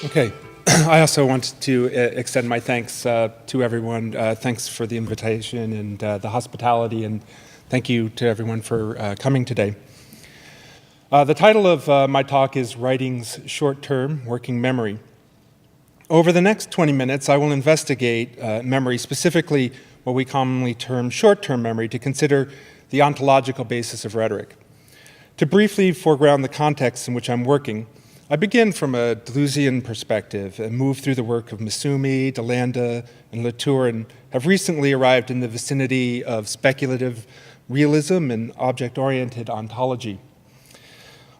Okay. I also want to extend my thanks to everyone. Thanks for the invitation and the hospitality, and thank you to everyone for coming today. The title of my talk is Writing's Short-Term Working Memory. Over the next 20 minutes, I will investigate memory, specifically what we commonly term short-term memory, to consider the ontological basis of rhetoric. To briefly foreground the context in which I'm working, I begin from a Deleuzian perspective and move through the work of Masumi, DeLanda, and Latour, and have recently arrived in the vicinity of speculative realism and object-oriented ontology.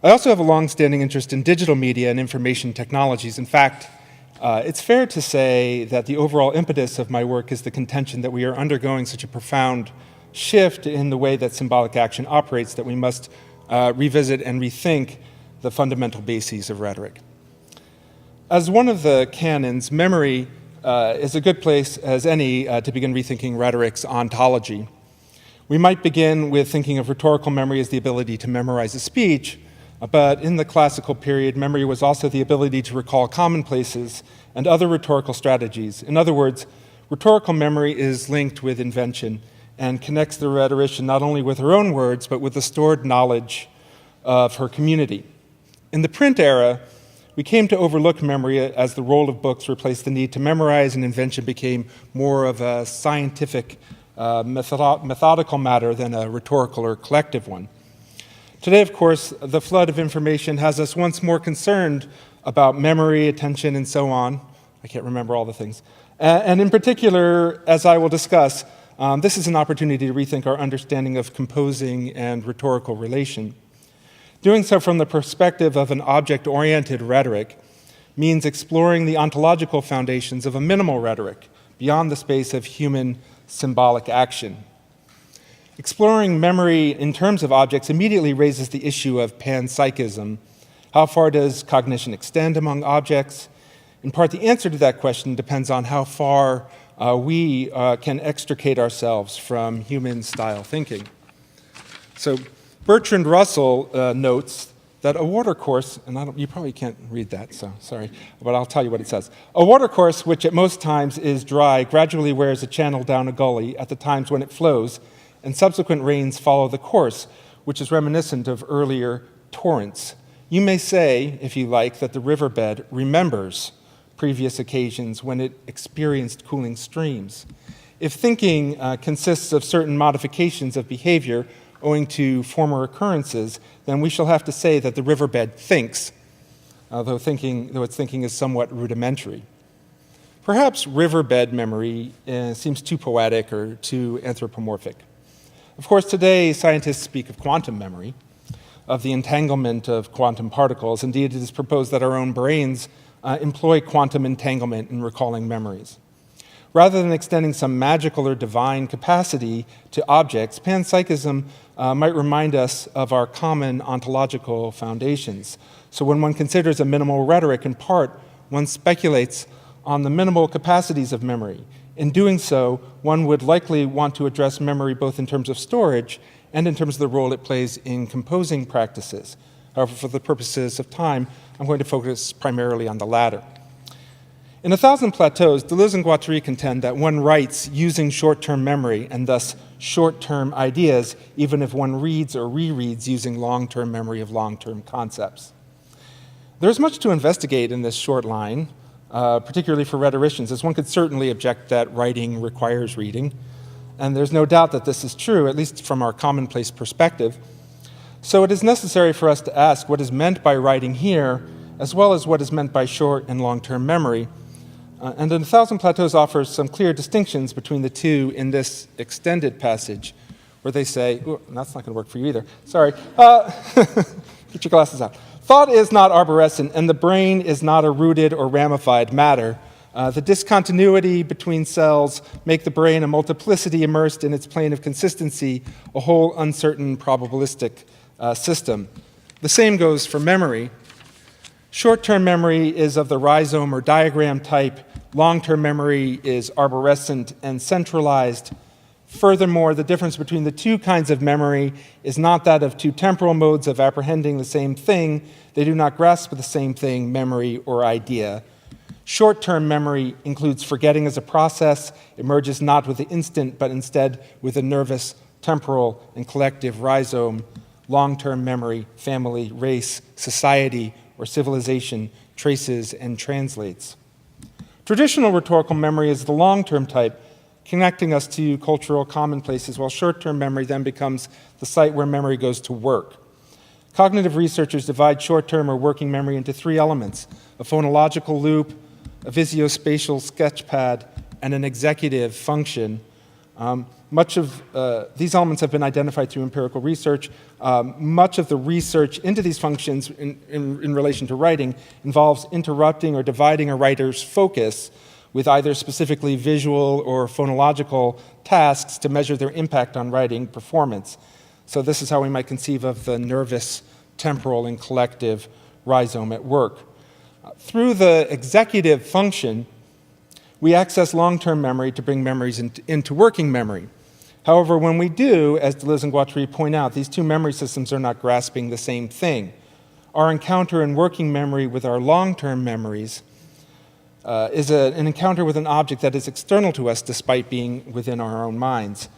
I also have a long-standing interest in digital media and information technologies. In fact, it's fair to say that the overall impetus of my work is the contention that we are undergoing such a profound shift in the way that symbolic action operates that we must revisit and rethink the fundamental bases of rhetoric. As one of the canons, memory is a good place as any to begin rethinking rhetoric's ontology. We might begin with thinking of rhetorical memory as the ability to memorize a speech, but in the classical period, memory was also the ability to recall commonplaces and other rhetorical strategies. In other words, rhetorical memory is linked with invention and connects the rhetorician not only with her own words, but with the stored knowledge of her community. In the print era, we came to overlook memory as the role of books replaced the need to memorize, and invention became more of a scientific, methodical matter than a rhetorical or collective one. Today, of course, the flood of information has us once more concerned about memory, attention, and so on. I can't remember all the things. And in particular, as I will discuss, this is an opportunity to rethink our understanding of composing and rhetorical relation. Doing so from the perspective of an object-oriented rhetoric means exploring the ontological foundations of a minimal rhetoric beyond the space of human symbolic action. Exploring memory in terms of objects immediately raises the issue of panpsychism. How far does cognition extend among objects? In part, the answer to that question depends on how far we can extricate ourselves from human-style thinking. So, Bertrand Russell notes that a watercourse, and you probably can't read that, so sorry, but I'll tell you what it says. A watercourse, which at most times is dry, gradually wears a channel down a gully at the times when it flows, and subsequent rains follow the course, which is reminiscent of earlier torrents. You may say, if you like, that the riverbed remembers previous occasions when it experienced cooling streams. If thinking consists of certain modifications of behavior owing to former occurrences, then we shall have to say that the riverbed thinks, though its thinking is somewhat rudimentary. Perhaps riverbed memory seems too poetic or too anthropomorphic. Of course, today scientists speak of quantum memory, of the entanglement of quantum particles. Indeed, it is proposed that our own brains employ quantum entanglement in recalling memories. Rather than extending some magical or divine capacity to objects, panpsychism might remind us of our common ontological foundations. So when one considers a minimal rhetoric, in part, one speculates on the minimal capacities of memory. In doing so, one would likely want to address memory both in terms of storage and in terms of the role it plays in composing practices. However, for the purposes of time, I'm going to focus primarily on the latter. In 1,000 Plateaus, Deleuze and Guattari contend that one writes using short-term memory and thus short-term ideas, even if one reads or rereads using long-term memory of long-term concepts. There's much to investigate in this short line, particularly for rhetoricians, as one could certainly object that writing requires reading, and there's no doubt that this is true, at least from our commonplace perspective. So it is necessary for us to ask what is meant by writing here, as well as what is meant by short and long-term memory. And 1,000 Plateaus offers some clear distinctions between the two in this extended passage, where they say, ooh, that's not going to work for you either, sorry, get your glasses out. Thought is not arborescent, and the brain is not a rooted or ramified matter. The discontinuity between cells make the brain a multiplicity immersed in its plane of consistency, a whole uncertain probabilistic system. The same goes for memory. Short-term memory is of the rhizome or diagram type. Long-term memory is arborescent and centralized. Furthermore, the difference between the two kinds of memory is not that of two temporal modes of apprehending the same thing. They do not grasp the same thing, memory or idea. Short-term memory includes forgetting as a process. It merges not with the instant, but instead with the nervous, temporal, and collective rhizome. Long-term memory, family, race, society, or civilization traces and translates. Traditional rhetorical memory is the long-term type, connecting us to cultural commonplaces, while short-term memory then becomes the site where memory goes to work. Cognitive researchers divide short-term or working memory into three elements: a phonological loop, a visuospatial sketchpad, and an executive function. Much of these elements have been identified through empirical research. Much of the research into these functions in relation to writing involves interrupting or dividing a writer's focus with either specifically visual or phonological tasks to measure their impact on writing performance. So this is how we might conceive of the nervous, temporal, and collective rhizome at work. Through the executive function, we access long-term memory to bring memories into working memory. However, when we do, as Deleuze and Guattari point out, these two memory systems are not grasping the same thing. Our encounter in working memory with our long-term memories is an encounter with an object that is external to us despite being within our own minds.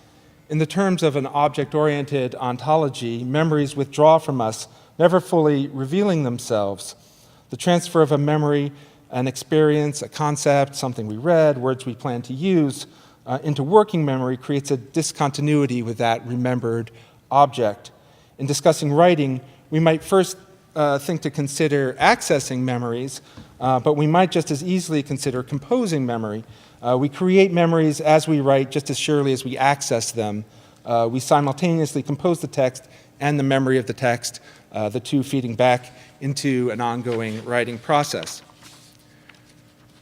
In the terms of an object-oriented ontology, memories withdraw from us, never fully revealing themselves. The transfer of a memory, an experience, a concept, something we read, words we plan to use, into working memory creates a discontinuity with that remembered object. In discussing writing, we might first think to consider accessing memories, but we might just as easily consider composing memory. We create memories as we write just as surely as we access them. We simultaneously compose the text and the memory of the text, the two feeding back into an ongoing writing process.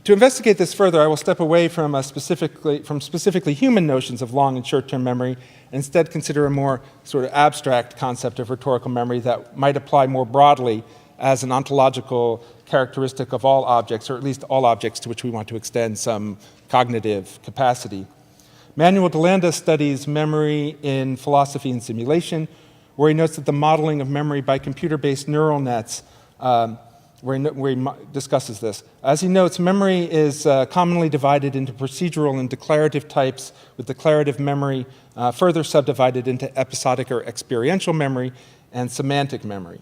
To investigate this further, I will step away from specifically human notions of long and short-term memory and instead consider a more sort of abstract concept of rhetorical memory that might apply more broadly as an ontological characteristic of all objects, or at least all objects to which we want to extend some cognitive capacity. Manuel DeLanda studies memory in philosophy and simulation, where he notes that the modeling of memory by computer-based neural nets, where he discusses this. As he notes, memory is commonly divided into procedural and declarative types, with declarative memory further subdivided into episodic or experiential memory and semantic memory.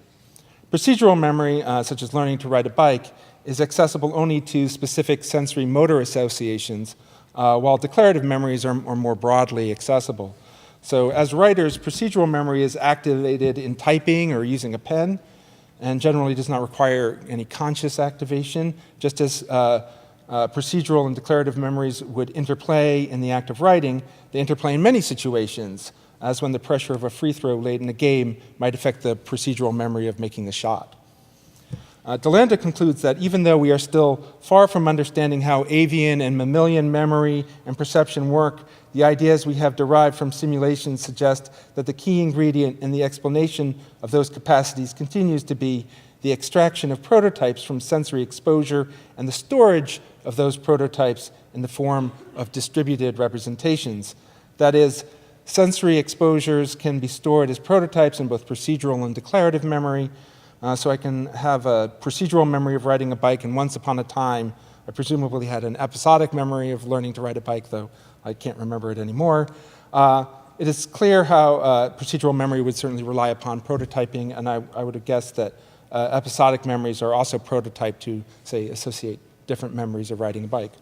Procedural memory, such as learning to ride a bike, is accessible only to specific sensory motor associations, while declarative memories are more broadly accessible. So as writers, procedural memory is activated in typing or using a pen, and generally does not require any conscious activation, just as procedural and declarative memories would interplay in the act of writing. They interplay in many situations, as when the pressure of a free throw late in a game might affect the procedural memory of making the shot. DeLanda concludes that even though we are still far from understanding how avian and mammalian memory and perception work, the ideas we have derived from simulations suggest that the key ingredient in the explanation of those capacities continues to be the extraction of prototypes from sensory exposure and the storage of those prototypes in the form of distributed representations. That is, sensory exposures can be stored as prototypes in both procedural and declarative memory. So I can have a procedural memory of riding a bike, and once upon a time, I presumably had an episodic memory of learning to ride a bike, though I can't remember it anymore. It is clear how procedural memory would certainly rely upon prototyping, and I would have guessed that episodic memories are also prototyped to, say, associate different memories of riding a bike.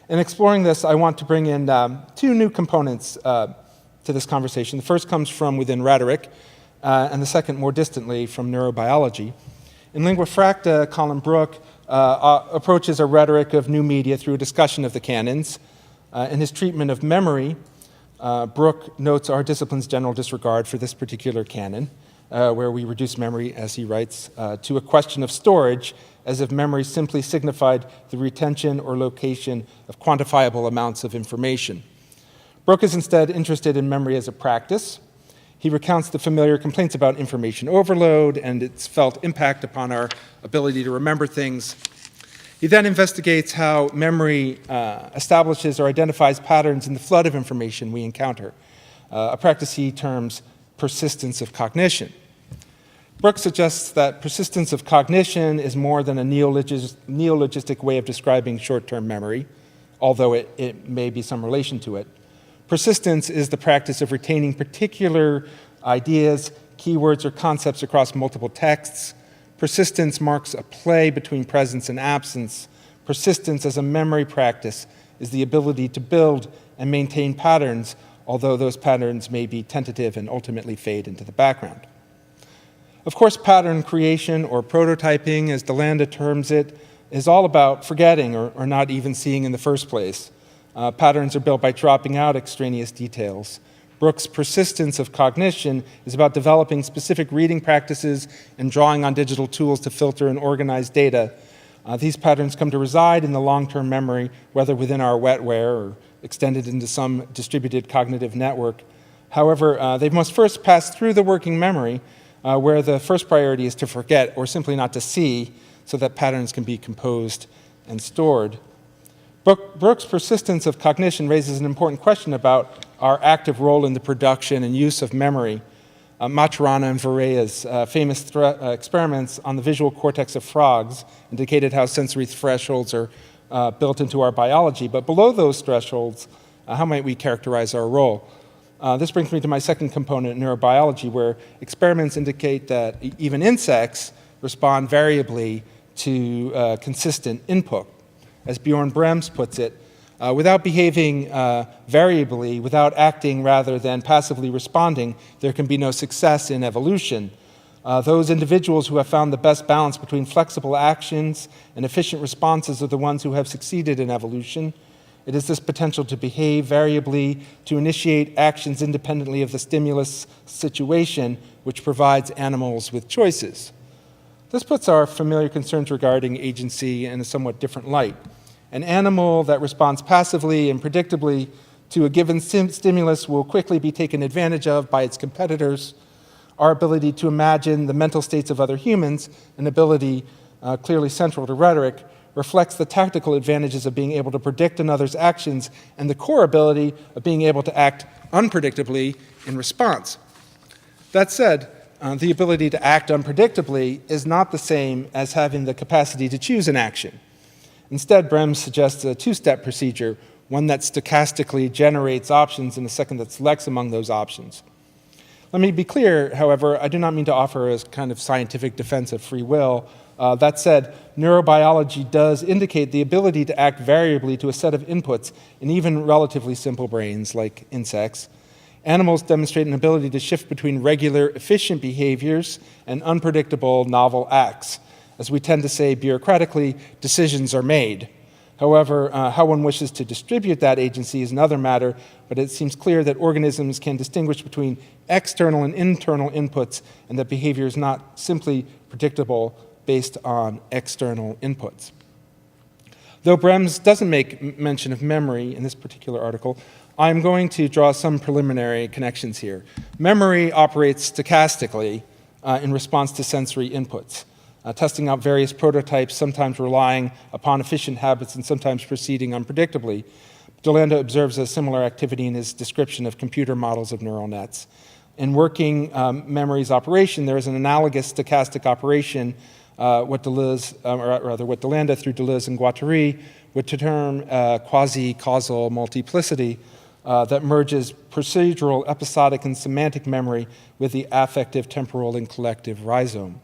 In exploring this, I want to bring in two new components to this conversation. The first comes from within rhetoric, and the second, more distantly, from neurobiology. In Lingua Fracta, Colin Brooke approaches a rhetoric of new media through a discussion of the canons. In his treatment of memory, Brooke notes our discipline's general disregard for this particular canon, where we reduce memory, as he writes, to a question of storage, as if memory simply signified the retention or location of quantifiable amounts of information. Brooke is instead interested in memory as a practice. He recounts the familiar complaints about information overload and its felt impact upon our ability to remember things. He then investigates how memory establishes or identifies patterns in the flood of information we encounter, a practice he terms persistence of cognition. Brooks suggests that persistence of cognition is more than a neologistic way of describing short-term memory, although it may be some relation to it. Persistence is the practice of retaining particular ideas, keywords, or concepts across multiple texts. Persistence marks a play between presence and absence. Persistence as a memory practice is the ability to build and maintain patterns, although those patterns may be tentative and ultimately fade into the background. Of course, pattern creation, or prototyping, as DeLanda terms it, is all about forgetting or not even seeing in the first place. Patterns are built by dropping out extraneous details. Brooks' persistence of cognition is about developing specific reading practices and drawing on digital tools to filter and organize data. These patterns come to reside in the long-term memory, whether within our wetware or extended into some distributed cognitive network. However, they must first pass through the working memory, where the first priority is to forget or simply not to see, so that patterns can be composed and stored. Brooks' persistence of cognition raises an important question about our active role in the production and use of memory. Maturana and Varela's famous experiments on the visual cortex of frogs indicated how sensory thresholds are built into our biology, but below those thresholds, how might we characterize our role? This brings me to my second component, neurobiology, where experiments indicate that even insects respond variably to consistent input. As Bjorn Brems puts it, without behaving variably, without acting rather than passively responding, there can be no success in evolution. Those individuals who have found the best balance between flexible actions and efficient responses are the ones who have succeeded in evolution. It is this potential to behave variably, to initiate actions independently of the stimulus situation, which provides animals with choices. This puts our familiar concerns regarding agency in a somewhat different light. An animal that responds passively and predictably to a given stimulus will quickly be taken advantage of by its competitors. Our ability to imagine the mental states of other humans, an ability clearly central to rhetoric, reflects the tactical advantages of being able to predict another's actions and the core ability of being able to act unpredictably in response. That said, the ability to act unpredictably is not the same as having the capacity to choose an action. Instead, Brems suggests a two-step procedure, one that stochastically generates options and a second that selects among those options. Let me be clear, however, I do not mean to offer a kind of scientific defense of free will. That said, neurobiology does indicate the ability to act variably to a set of inputs in even relatively simple brains like insects. Animals demonstrate an ability to shift between regular, efficient behaviors and unpredictable, novel acts. As we tend to say bureaucratically, decisions are made. However, how one wishes to distribute that agency is another matter, but it seems clear that organisms can distinguish between external and internal inputs, and that behavior is not simply predictable based on external inputs. Though Brems doesn't make mention of memory in this particular article, I'm going to draw some preliminary connections here. Memory operates stochastically in response to sensory inputs, testing out various prototypes, sometimes relying upon efficient habits and sometimes proceeding unpredictably. DeLanda observes a similar activity in his description of computer models of neural nets. In working memory's operation, there is an analogous stochastic operation, what DeLanda through Deleuze and Guattari would term quasi-causal multiplicity, that merges procedural, episodic, and semantic memory with the affective, temporal, and collective rhizome.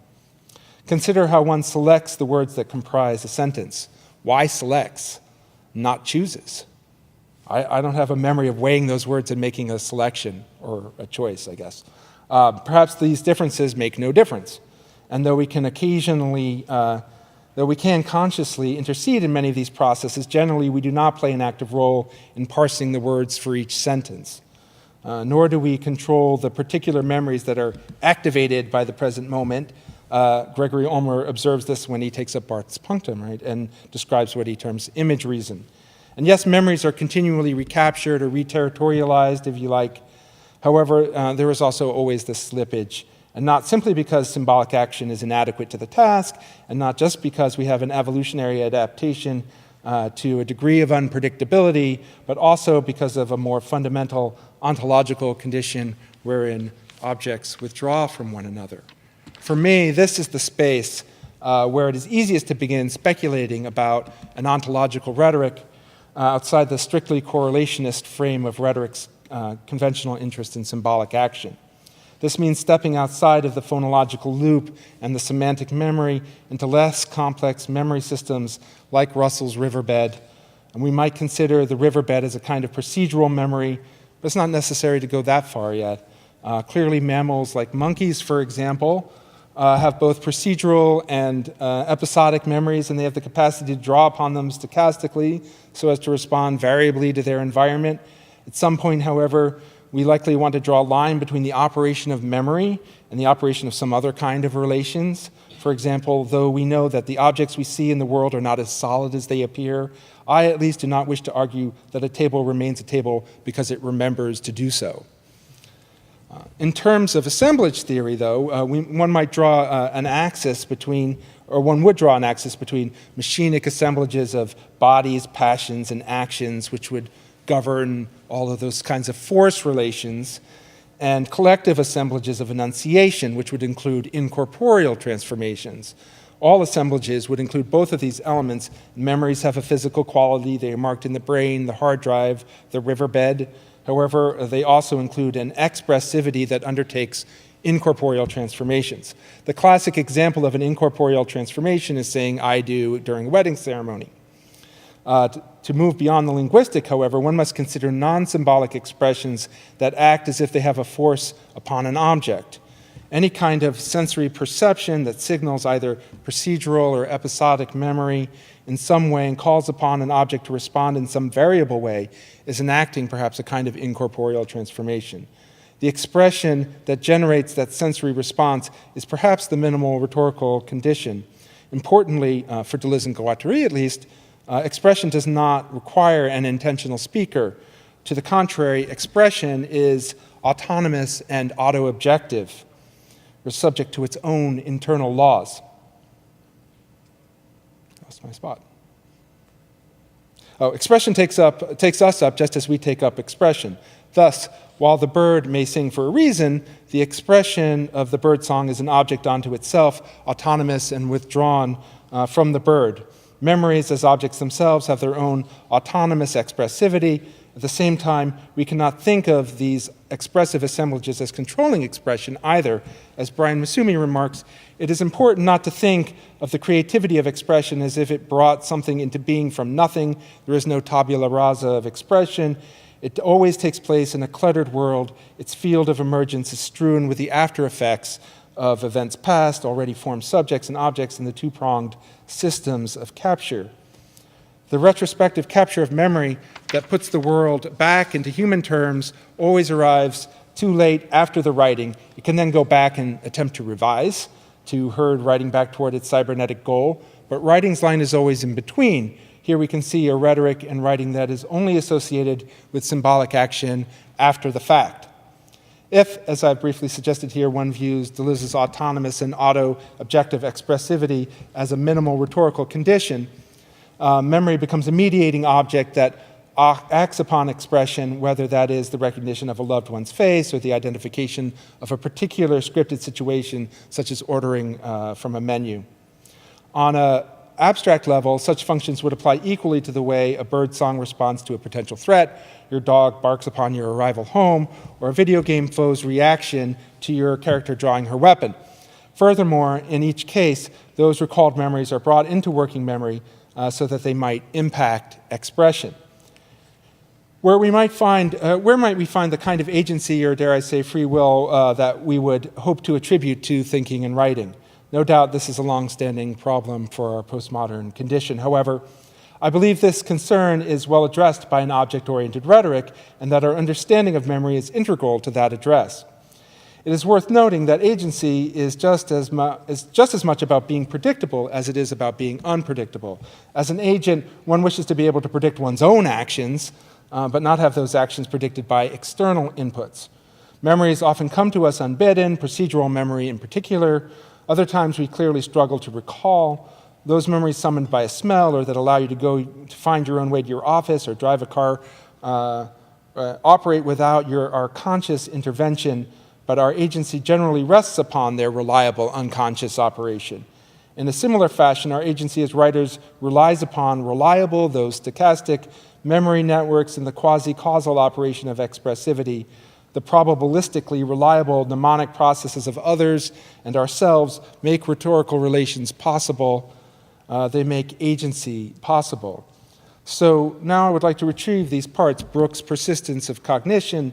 Consider how one selects the words that comprise a sentence. Why selects, not chooses? I don't have a memory of weighing those words and making a selection, or a choice, I guess. Perhaps these differences make no difference. And though we can consciously intercede in many of these processes, generally we do not play an active role in parsing the words for each sentence. Nor do we control the particular memories that are activated by the present moment. Gregory Ulmer observes this when he takes up Barth's punctum, right, and describes what he terms image reason. And yes, memories are continually recaptured or reterritorialized, if you like. However, there is also always the slippage and not simply because symbolic action is inadequate to the task, and not just because we have an evolutionary adaptation to a degree of unpredictability, but also because of a more fundamental ontological condition wherein objects withdraw from one another. For me, this is the space where it is easiest to begin speculating about an ontological rhetoric outside the strictly correlationist frame of rhetoric's conventional interest in symbolic action. This means stepping outside of the phonological loop and the semantic memory into less complex memory systems like Russell's riverbed. And we might consider the riverbed as a kind of procedural memory, but it's not necessary to go that far yet. Clearly, mammals like monkeys, for example, have both procedural and episodic memories, and they have the capacity to draw upon them stochastically so as to respond variably to their environment. At some point, however, we likely want to draw a line between the operation of memory and the operation of some other kind of relations. For example, though we know that the objects we see in the world are not as solid as they appear, I at least do not wish to argue that a table remains a table because it remembers to do so. In terms of assemblage theory, though, one might draw an axis between, or one would draw an axis between machinic assemblages of bodies, passions, and actions, which would govern all of those kinds of force relations, and collective assemblages of enunciation, which would include incorporeal transformations. All assemblages would include both of these elements. Memories have a physical quality. They are marked in the brain, the hard drive, the riverbed. However, they also include an expressivity that undertakes incorporeal transformations. The classic example of an incorporeal transformation is saying "I do" during a wedding ceremony. To move beyond the linguistic, however, one must consider non-symbolic expressions that act as if they have a force upon an object. Any kind of sensory perception that signals either procedural or episodic memory in some way and calls upon an object to respond in some variable way is enacting perhaps a kind of incorporeal transformation. The expression that generates that sensory response is perhaps the minimal rhetorical condition. Importantly, for Deleuze and Guattari at least, expression does not require an intentional speaker. To the contrary, expression is autonomous and auto-objective, or subject to its own internal laws. Lost my spot. Expression takes us up just as we take up expression. Thus, while the bird may sing for a reason, the expression of the bird song is an object unto itself, autonomous and withdrawn from the bird. Memories as objects themselves have their own autonomous expressivity. At the same time, we cannot think of these expressive assemblages as controlling expression either. As Brian Masumi remarks, it is important not to think of the creativity of expression as if it brought something into being from nothing. There is no tabula rasa of expression. It always takes place in a cluttered world. Its field of emergence is strewn with the after effects of events past, already formed subjects and objects in the two-pronged systems of capture. The retrospective capture of memory that puts the world back into human terms always arrives too late after the writing. It can then go back and attempt to revise, to herd writing back toward its cybernetic goal, but writing's line is always in between. Here we can see a rhetoric and writing that is only associated with symbolic action after the fact. If, as I briefly suggested here, one views Deleuze's autonomous and auto-objective expressivity as a minimal rhetorical condition, memory becomes a mediating object that acts upon expression, whether that is the recognition of a loved one's face or the identification of a particular scripted situation, such as ordering from a menu. On an abstract level, such functions would apply equally to the way a bird song responds to a potential threat, your dog barks upon your arrival home, or a video game foe's reaction to your character drawing her weapon. Furthermore, in each case, those recalled memories are brought into working memory so that they might impact expression. Where might we find the kind of agency, or dare I say free will, that we would hope to attribute to thinking and writing? No doubt this is a long-standing problem for our postmodern condition. However, I believe this concern is well addressed by an object-oriented rhetoric, and that our understanding of memory is integral to that address. It is worth noting that agency is just as much about being predictable as it is about being unpredictable. As an agent, one wishes to be able to predict one's own actions, but not have those actions predicted by external inputs. Memories often come to us unbidden, procedural memory in particular. Other times we clearly struggle to recall. Those memories summoned by a smell or that allow you to go to find your own way to your office or drive a car operate without our conscious intervention, but our agency generally rests upon their reliable unconscious operation. In a similar fashion, our agency as writers relies upon reliable, though stochastic, memory networks and the quasi-causal operation of expressivity. The probabilistically reliable mnemonic processes of others and ourselves make rhetorical relations possible. They make agency possible. So now I would like to retrieve these parts: Brooks' persistence of cognition,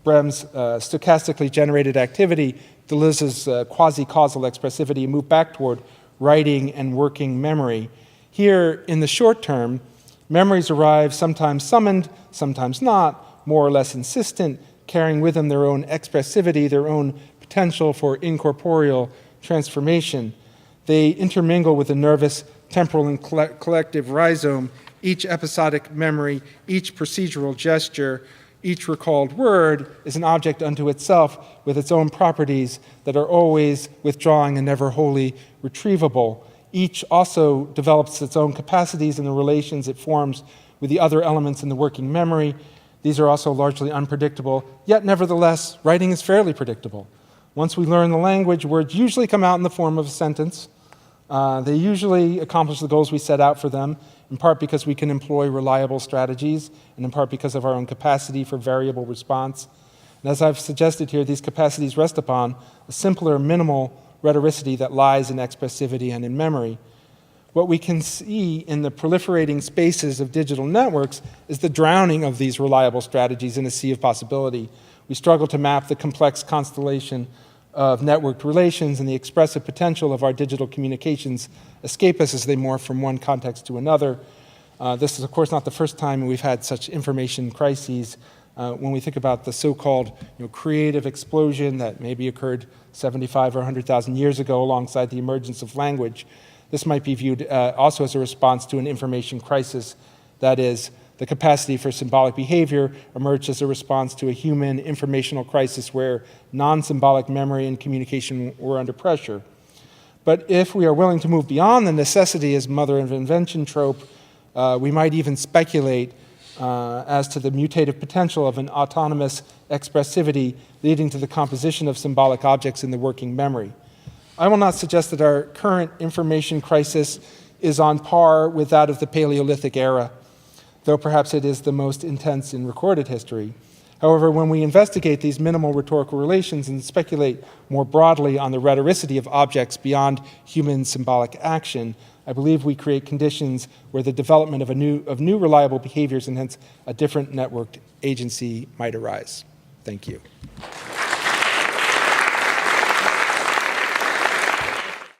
Brem's stochastically generated activity, Deleuze's quasi-causal expressivity, and move back toward writing and working memory. Here, in the short term, memories arrive sometimes summoned, sometimes not, more or less insistent, carrying with them their own expressivity, their own potential for incorporeal transformation. They intermingle with the nervous, temporal, and collective rhizome. Each episodic memory, each procedural gesture, each recalled word is an object unto itself with its own properties that are always withdrawing and never wholly retrievable. Each also develops its own capacities in the relations it forms with the other elements in the working memory. These are also largely unpredictable, yet nevertheless, writing is fairly predictable. Once we learn the language, words usually come out in the form of a sentence. They usually accomplish the goals we set out for them, in part because we can employ reliable strategies, and in part because of our own capacity for variable response. And as I've suggested here, these capacities rest upon a simpler, minimal rhetoricity that lies in expressivity and in memory. What we can see in the proliferating spaces of digital networks is the drowning of these reliable strategies in a sea of possibility. We struggle to map the complex constellation of networked relations, and the expressive potential of our digital communications escape us as they morph from one context to another. This is, of course, not the first time we've had such information crises. When we think about the so-called creative explosion that maybe occurred 75 or 100,000 years ago alongside the emergence of language, this might be viewed also as a response to an information crisis. That is, the capacity for symbolic behavior emerged as a response to a human informational crisis where non-symbolic memory and communication were under pressure. But if we are willing to move beyond the necessity as mother of invention trope, we might even speculate as to the mutative potential of an autonomous expressivity leading to the composition of symbolic objects in the working memory. I will not suggest that our current information crisis is on par with that of the Paleolithic era, though perhaps it is the most intense in recorded history. However, when we investigate these minimal rhetorical relations and speculate more broadly on the rhetoricity of objects beyond human symbolic action, I believe we create conditions where the development of new reliable behaviors and hence a different networked agency might arise. Thank you.